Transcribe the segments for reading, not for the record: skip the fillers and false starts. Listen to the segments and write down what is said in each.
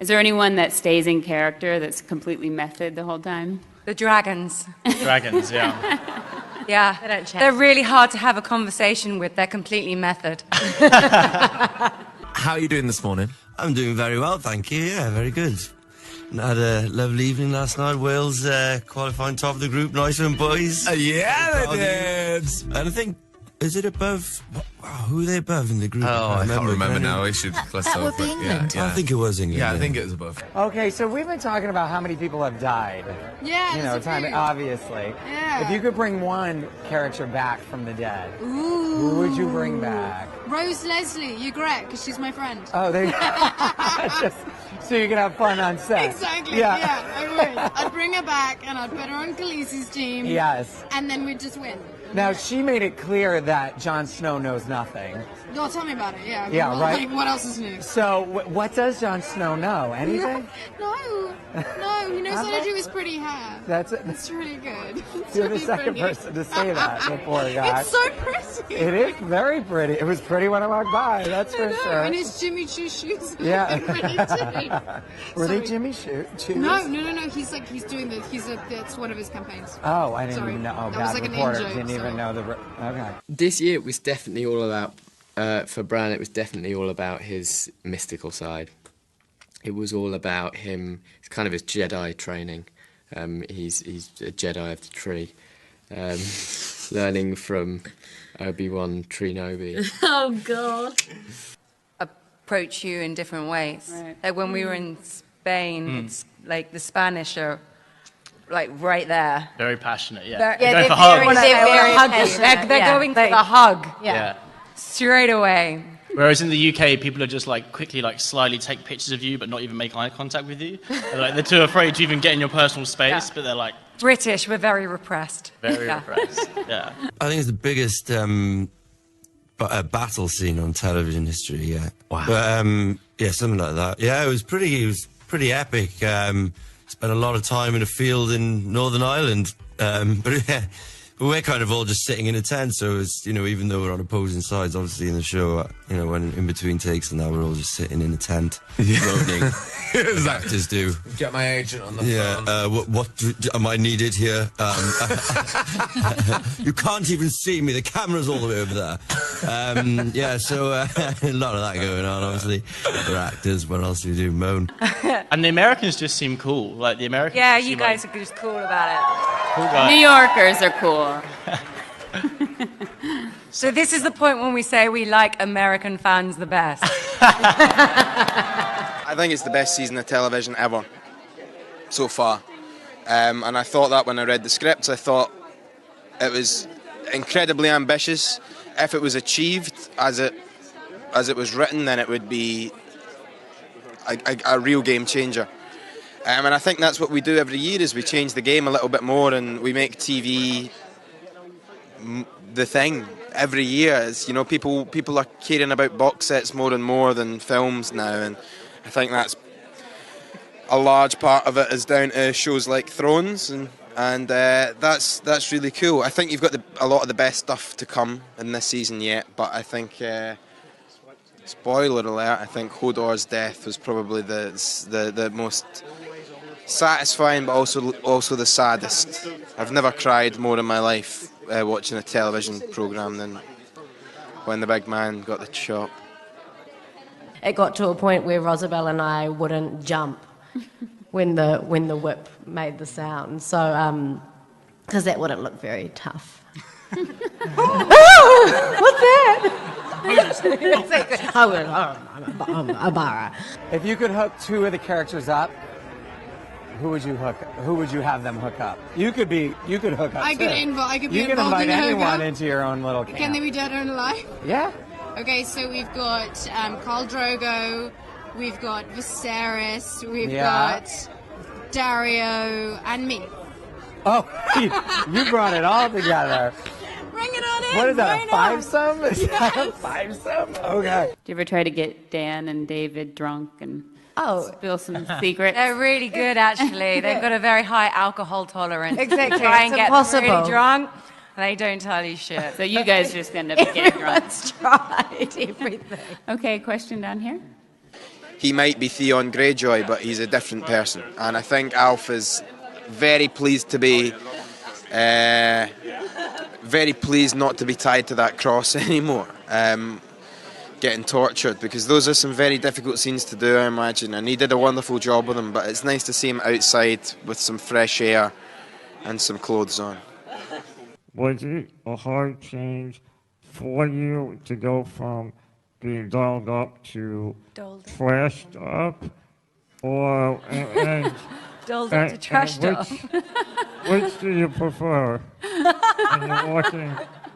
Is there anyone that stays in character that's completely method the whole time? The dragons. Dragons, yeah. Yeah, They don't change. they're really hard to have a conversation with. They're completely method. How are you doing this morning? I'm doing very well, thank you. Yeah, very good. And I had a lovely evening last night. Wales qualifying top of the group. Nice one, boys. Yeah, they did. And I think, is it above? Who are they above in the group? Oh, I can't remember now. We should cluster That would over be it. England. Yeah. I think it was England. Yeah, I think it was above. Okay, so we've been talking about how many people have died. Yeah, You know, time obviously. Yeah. If you could bring one character back from the dead, Ooh. who would you bring back? Rose Leslie, you great, because she's my friend. Oh, they just so you can have fun on set. Exactly, yeah, I would. I'd bring her back and I'd put her on Khaleesi's team. Yes. And then we'd just win. Now she made it clear that Jon Snow knows nothing. No, tell me about it, yeah. Yeah, well, right. Like, what else is new? So what does Jon Snow know? Anything? No, he knows how to do his pretty hair. That's really good. It's You're the really second pretty. person to say that, the poor guy. It's so pretty. It is very pretty. It was pretty when I walked by, that's for sure. And his Jimmy Choo shoes. Yeah. Pretty too. Were they Sorry. Jimmy Choo? No. He's doing that's one of his campaigns. Oh, I didn't Sorry. even know. Oh, That was bad like an reporter. in-joke, Didn't even sorry. know the. Okay. This year it was definitely all about, for Bran, it was definitely all about his mystical side. It was all about him, it's kind of his Jedi training. He's a Jedi of the tree, learning from Obi-Wan Kenobi. Oh, God. Approach you in different ways. Right. Like when we were in Spain, it's like the Spanish are like right there. Very passionate, yeah. They're- They're Yeah, going for they're hugs. very- They're passionate, they're yeah. going for the hug Yeah. straight away. Whereas in the UK, people are just like quickly, like slyly take pictures of you, but not even make eye contact with you. They're too afraid to even get in your personal space, but they're like British, we're very repressed. very Yeah. repressed. Yeah. I think it's the biggest battle scene on television history. Yeah. Wow. But, yeah, something like that. Yeah, it was pretty epic. Spent a lot of time in a field in Northern Ireland. But yeah, we're kind of all just sitting in a tent. So it's, even though we're on opposing sides, obviously in the show, when in between takes and that, we're all just sitting in a tent, groaning. As actors do. Get my agent on the phone. What am I needed here? You can't even see me. The camera's all the way over there. Yeah, so a lot of that going on, obviously. We're actors. What else do we do? Moan. And the Americans just seem cool. Like the Americans. Yeah, just you seem guys like are just cool about cool New guys. Yorkers are cool. it. So this is the point when we say we like American fans the best. I think it's the best season of television ever, so far. And I thought that when I read the scripts. I thought it was incredibly ambitious. If it was achieved as it was written, then it would be a real game changer. And I think that's what we do every year, is we change the game a little bit more and we make TV the thing every year. It's, people are caring about box sets more and more than films now, and I think that's a large part of it is down to shows like Thrones, and that's really cool. I think you've got a lot of the best stuff to come in this season yet, but I think spoiler alert, I think Hodor's death was probably the most satisfying, but also the saddest. I've never cried more in my life watching a television programme than when the big man got the chop. It got to a point where Rosabelle and I wouldn't jump when the whip made the sound. So, because that wouldn't look very tough. What's that? If you could hook two of the characters up, who would you have them hook up? You could hook up. I could be You can involved invite in the anyone hookup. into your own little camp. Can they be dead or alive? Yeah. Okay, so we've got Khal Drogo, we've got Viserys, we've Yeah. got Dario, and me. Oh, you brought it all together. Bring it on in. What is that, why a not? five-some? Is that a five-some? Okay. Do you ever try to get Dan and David drunk and Oh, spill some secrets? They're really good, actually. They've got a very high alcohol tolerance. Exactly, Try and it's get impossible. really drunk. They don't tell you shit. So you guys just end up getting drunk. everyone's tried everything. Okay, question down here. he might be Theon Greyjoy, but he's a different person. And I think Alf is very pleased to be, very pleased not to be tied to that cross anymore. Getting tortured, because those are some very difficult scenes to do, I imagine, and he did a wonderful job with them. But it's nice to see him outside with some fresh air and some clothes on. Was it a hard change for you to go from being dolled up to trashed up, or Dolled up to trashed up? Which do you prefer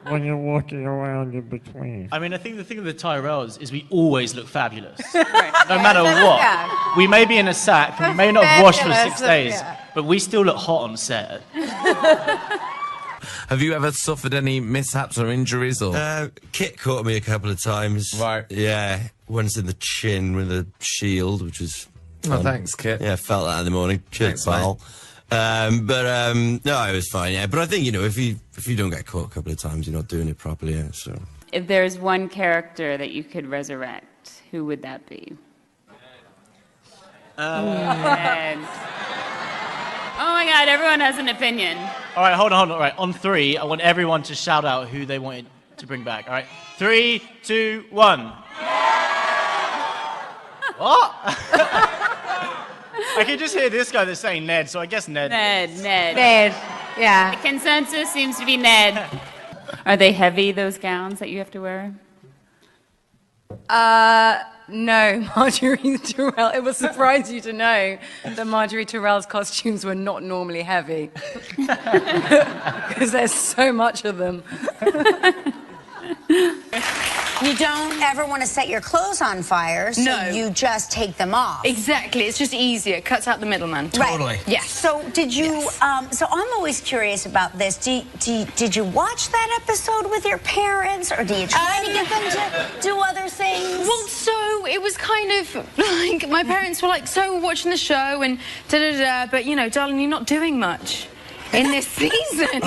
when you're walking around in between? I mean, I think the thing with the Tyrells is we always look fabulous. No matter what. Yeah. We may be in a sack, and we may not have washed for 6 days, Yeah. but we still look hot on set. Have you ever suffered any mishaps or injuries? Or Kit caught me a couple of times. Right. Yeah, once in the chin with a shield, which was fun. Oh, thanks, Kit. Yeah, I felt that in the morning. Cheers, Thanks, pal. No, it was fine. Yeah, but I think if you don't get caught a couple of times, you're not doing it properly. Yeah, so. If there's one character that you could resurrect, who would that be? And, oh my God, everyone has an opinion. All right, hold on. All right, on 3, I want everyone to shout out who they wanted to bring back. All right, 3, 2, 1. What? I can just hear this guy that's saying Ned, so I guess Ned. Ned, yeah. The consensus seems to be Ned. Are they heavy, those gowns that you have to wear? No, Marjorie Tyrell. It will surprise you to know that Marjorie Tyrell's costumes were not normally heavy. Because there's so much of them. You don't ever want to set your clothes on fire, so No. you just take them off. Exactly, it's just easier. It cuts out the middleman. Right. Yes. So did you? So I'm always curious about this. Did you watch that episode with your parents, or do you try to get them to do other things? Well, so it was kind of like my parents were like, "So we're watching the show and da da da," but you know, darling, you're not doing much in this season.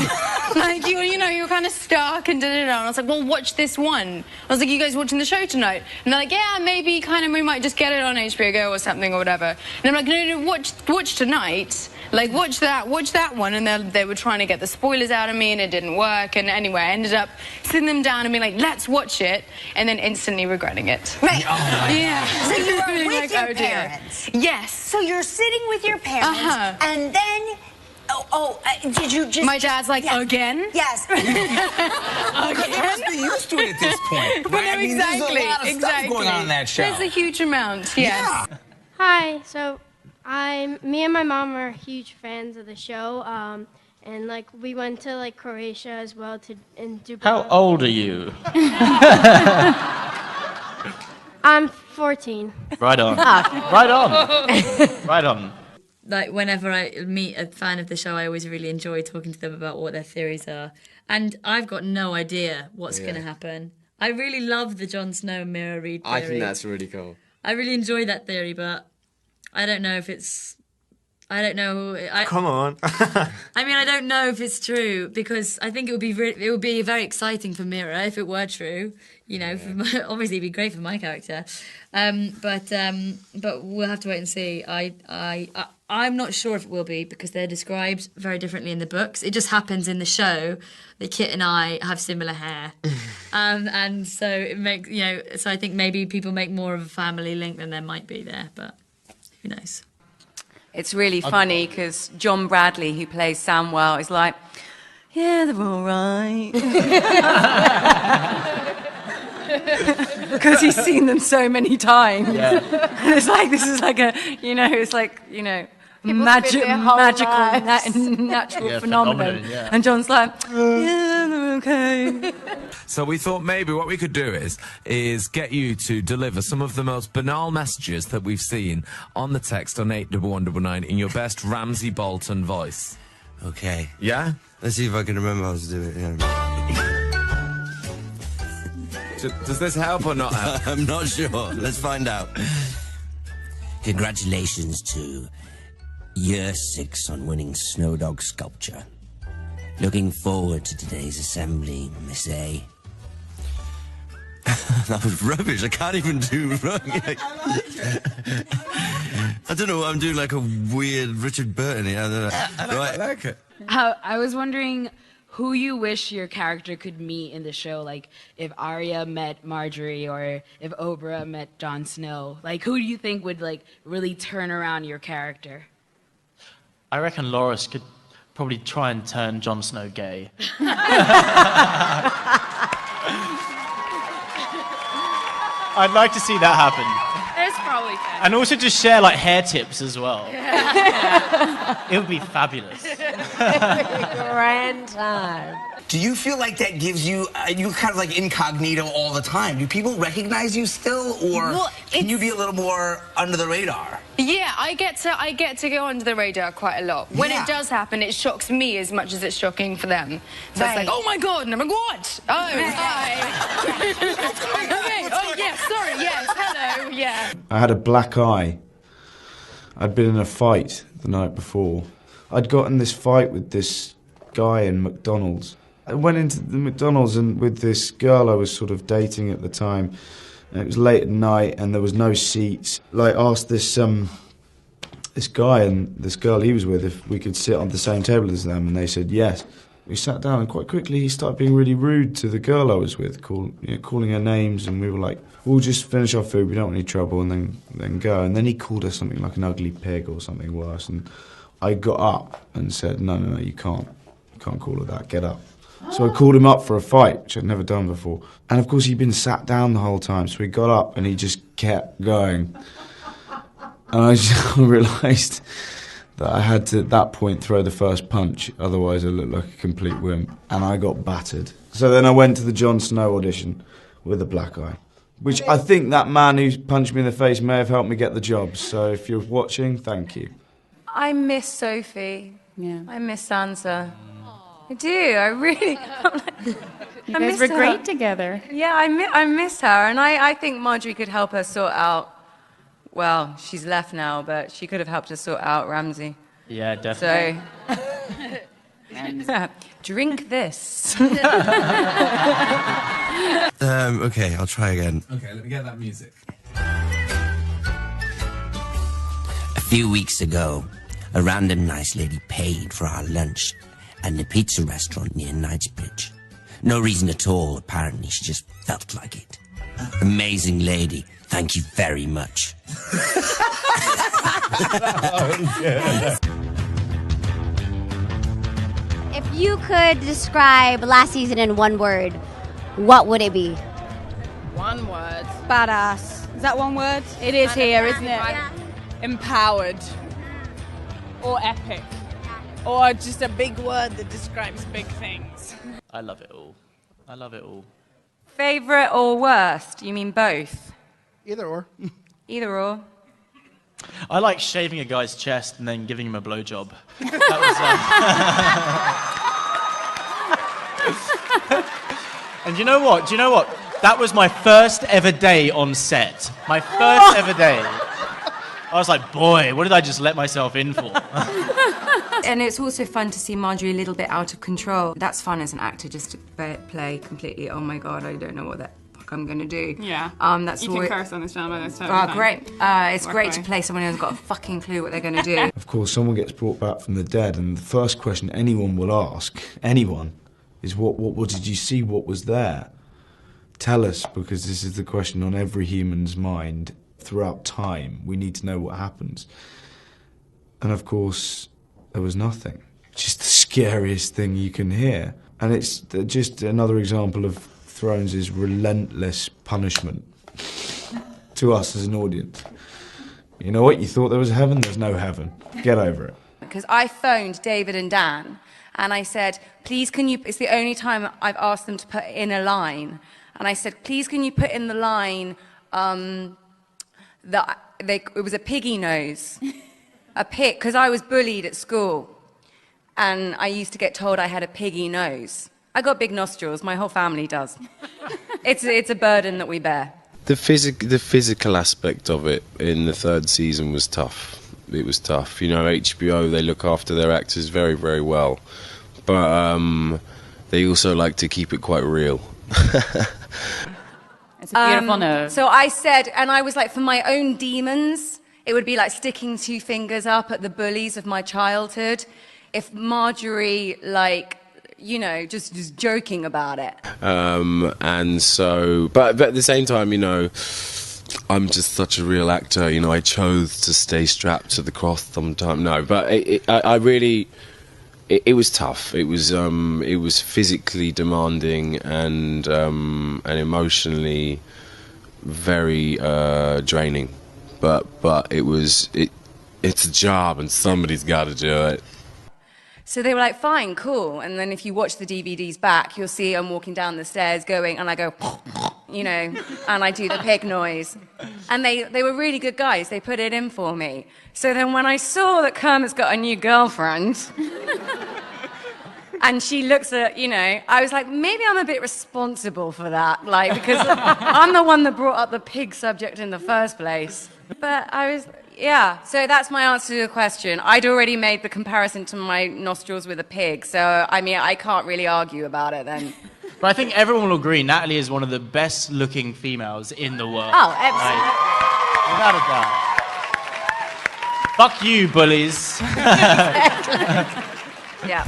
Like you're kind of stuck and da da da. And I was like, well, watch this one. I was like, you guys watching the show tonight? And they're like, yeah, maybe kind of we might just get it on HBO Go or something or whatever. And I'm like, no, watch tonight. Like watch that one. And they were trying to get the spoilers out of me, and it didn't work. And anyway, I ended up sitting them down and being like, let's watch it, and then instantly regretting it. Right. Yeah. So you were with Like, your oh, dear. parents. Yes. So you're sitting with your parents, and then. Did you just... My dad's like, again? Yes. Again? must be used to it at this point, right? Well, no, I mean, exactly. there's a lot of stuff going on in that show. There's a huge amount, yes. Yeah. Hi, so me and my mom are huge fans of the show, and like we went to like Croatia as well in Dubai. How old are you? I'm 14. Right on. Right on. Right on. Like, whenever I meet a fan of the show, I always really enjoy talking to them about what their theories are. And I've got no idea what's going to happen. I really love the Jon Snow and Mira Reed theory. I think that's really cool. I really enjoy that theory, but I don't know if it's... I don't know. Come on. I mean, I don't know if it's true, because I think it would be very exciting for Mira if it were true. You know, obviously it'd be great for my character, but we'll have to wait and see. I'm not sure if it will be, because they're described very differently in the books. It just happens in the show that Kit and I have similar hair, and so it makes So I think maybe people make more of a family link than there might be there, but who knows. It's really funny because John Bradley, who plays Samwell, is like, yeah, they're all right. Because he's seen them so many times. Yeah. And it's like, this is like natural phenomenon. Yeah. And John's like, yeah, they're okay. So we thought maybe what we could do is get you to deliver some of the most banal messages that we've seen on the text on 81199 in your best Ramsay Bolton voice. Okay. Yeah? Let's see if I can remember how to do it. Yeah. Does this help or not help? I'm not sure. Let's find out. Congratulations to Year 6 on winning Snow Dog Sculpture. Looking forward to today's assembly, Miss A. That was rubbish. I can't even do wrong. I don't know what I'm doing, like a weird Richard Burton here. I don't know. I like it. I was wondering who you wish your character could meet in the show, like if Arya met Marjorie or if Oberyn met Jon Snow. Like, who do you think would like really turn around your character? I reckon Loras could probably try and turn Jon Snow gay. I'd like to see that happen. There's probably that. And also just share like hair tips as well. It would be fabulous. Grand time. Do you feel like that gives you, you're kind of like incognito all the time? Do people recognize you still, or can you be a little more under the radar? Yeah, I get to go under the radar quite a lot. When Yeah. it does happen, it shocks me as much as it's shocking for them. So Right. it's like, oh my god, and I'm like, what? Oh, hi. Okay. Oh yes, sorry, yes, hello, yeah. I had a black eye. I'd been in a fight the night before. I'd got in this fight with this guy in McDonald's. I went into the McDonald's and with this girl I was sort of dating at the time. And it was late at night and there was no seats. Like, asked this this guy and this girl he was with if we could sit on the same table as them, and they said yes. We sat down and quite quickly he started being really rude to the girl I was with, calling her names, and we were like, we'll just finish our food, we don't want any trouble, and then go. And then he called her something like an ugly pig or something worse, and I got up and said, no, you can't call her that, get up. So I called him up for a fight, which I'd never done before. And of course he'd been sat down the whole time, so he got up and he just kept going. And I just realised that I had to, at that point, throw the first punch, otherwise I looked like a complete wimp. And I got battered. So then I went to the Jon Snow audition with a black eye, which I think that man who punched me in the face may have helped me get the job. So if you're watching, thank you. I miss Sophie. Yeah. I miss Sansa. I do. I really. You guys were great together. Yeah, I miss her, and I think Marjorie could help her sort out. Well, she's left now, but she could have helped her sort out Ramsay. Yeah, definitely. So, drink this. Okay, I'll try again. Okay, let me get that music. A few weeks ago, a random nice lady paid for our lunch at the pizza restaurant near Knightsbridge. No reason at all, apparently, she just felt like it. Amazing lady, thank you very much. If you could describe last season in one word, what would it be? One word. Badass. Is that one word? It is here, isn't it? Yeah. Empowered. Or epic. Or just a big word that describes big things. I love it all. I love it all. Favourite or worst? You mean both? Either or. Either or. I like shaving a guy's chest and then giving him a blowjob. And you know what? That was my first ever day on set. My first ever day. I was like, boy, what did I just let myself in for? And it's also fun to see Marjorie a little bit out of control. That's fun as an actor, just to play completely, oh my god, I don't know what the fuck I'm going to do. Yeah. That's you can curse on this channel, but that's totally Oh, fine. great. It's great to play someone who's got a fucking clue what they're going to do. Of course, someone gets brought back from the dead, and the first question anyone will ask, is what did you see, what was there? Tell us, because this is the question on every human's mind throughout time. We need to know what happens. And of course, there was nothing. Just the scariest thing you can hear. And it's just another example of Thrones' relentless punishment to us as an audience. You know what? You thought there was a heaven? There's no heaven. Get over it. Because I phoned David and Dan, and I said, please can you, it's the only time I've asked them to put in a line, and I said, please can you put in the line that it was a piggy nose, a pig, because I was bullied at school, and I used to get told I had a piggy nose. I got big nostrils, my whole family does. It's a burden that we bear. The physical aspect of it in the third season was tough. It was tough. You know, HBO, they look after their actors very, very well. But they also like to keep it quite real. It's a beautiful nose. So I said, and I was like, for my own demons, it would be like sticking 2 fingers up at the bullies of my childhood. If Marjorie, like, you know, just joking about it. And so, but at the same time, you know, I'm just such a real actor. You know, I chose to stay strapped to the cross sometimes. No, but I really, it was tough. It was physically demanding and emotionally very draining. But it's a job, and somebody's got to do it. So they were like, fine, cool. And then if you watch the DVDs back, you'll see I'm walking down the stairs going, and I go, you know, and I do the pig noise. And they were really good guys. They put it in for me. So then when I saw that Kermit's got a new girlfriend, and she looks at, you know, I was like, maybe I'm a bit responsible for that, like, because I'm the one that brought up the pig subject in the first place. But I was... Yeah, so that's my answer to the question. I'd already made the comparison to my nostrils with a pig, so, I mean, I can't really argue about it then. But I think everyone will agree Natalie is one of the best-looking females in the world. Oh, absolutely. Without a doubt. Fuck you, bullies. Yeah.